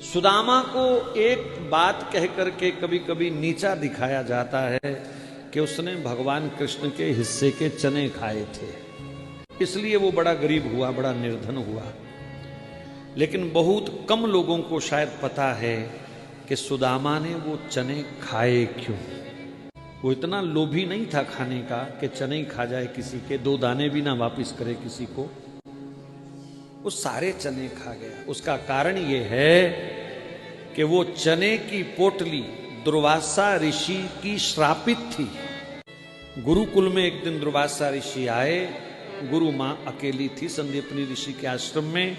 सुदामा को एक बात कह करके कभी कभी नीचा दिखाया जाता है कि उसने भगवान कृष्ण के हिस्से के चने खाए थे, इसलिए वो बड़ा गरीब हुआ, बड़ा निर्धन हुआ। लेकिन बहुत कम लोगों को शायद पता है कि सुदामा ने वो चने खाए क्यों। वो इतना लोभी नहीं था खाने का कि चने ही खा जाए किसी के, 2 दाने भी ना वापिस करे किसी को। वो सारे चने खा गया। उसका कारण ये है कि वो चने की पोटली दुर्वासा ऋषि की श्रापित थी। गुरुकुल में एक दिन दुर्वासा ऋषि आए, गुरु माँ अकेली थी संदीपनी ऋषि के आश्रम में।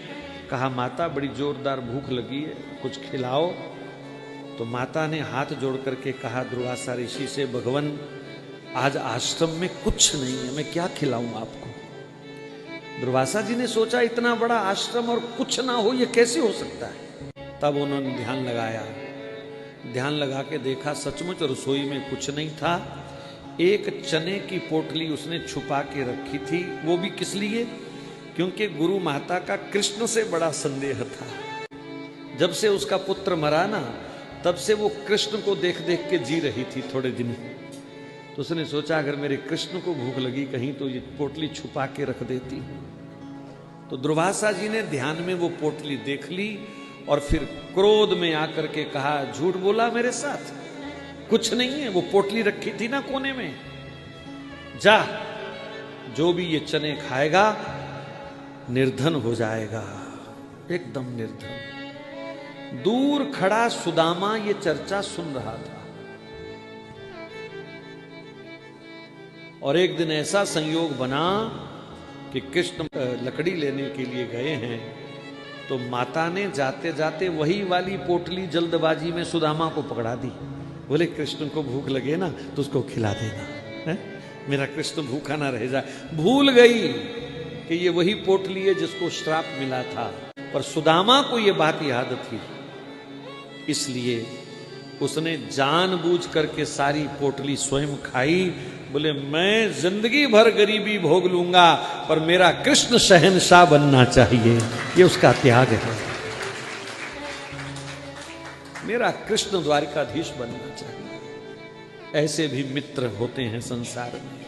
कहा, माता बड़ी जोरदार भूख लगी है, कुछ खिलाओ। तो माता ने हाथ जोड़ करके कहा दुर्वासा ऋषि से, भगवान आज आश्रम में कुछ नहीं है, मैं क्या खिलाऊं आपको। दुर्वासा जी ने सोचा इतना बड़ा आश्रम और कुछ ना हो, ये कैसे हो सकता है। तब उन्होंने ध्यान लगाया, ध्यान लगा के देखा सचमुच रसोई में कुछ नहीं था। एक चने की पोटली उसने छुपा के रखी थी। वो भी किस लिए? क्योंकि गुरु माता का कृष्ण से बड़ा संदेह था। जब से उसका पुत्र मरा ना, तब से वो कृष्ण को देख देख के जी रही थी थोड़े दिन। तो उसने सोचा अगर मेरे कृष्ण को भूख लगी कहीं तो ये पोटली छुपा के रख देती। तो दुर्वासा जी ने ध्यान में वो पोटली देख ली और फिर क्रोध में आकर के कहा, झूठ बोला मेरे साथ, कुछ नहीं है, वो पोटली रखी थी ना कोने में। जा, जो भी ये चने खाएगा निर्धन हो जाएगा, एकदम निर्धन। दूर खड़ा सुदामा ये चर्चा सुन रहा था। और एक दिन ऐसा संयोग बना कि कृष्ण लकड़ी लेने के लिए गए हैं, तो माता ने जाते जाते वही वाली पोटली जल्दबाजी में सुदामा को पकड़ा दी। बोले कृष्ण को भूख लगे ना तो उसको खिला देना है? मेरा कृष्ण भूखा ना रह जाए। भूल गई कि ये वही पोटली है जिसको श्राप मिला था, पर सुदामा को ये बात याद थी, इसलिए उसने जानबूझ करके सारी पोटली स्वयं खाई। बोले मैं जिंदगी भर गरीबी भोग लूंगा पर मेरा कृष्ण शहंशाह बनना चाहिए, ये उसका त्याग है। मेरा कृष्ण द्वारिकाधीश बनना चाहिए। ऐसे भी मित्र होते हैं संसार में।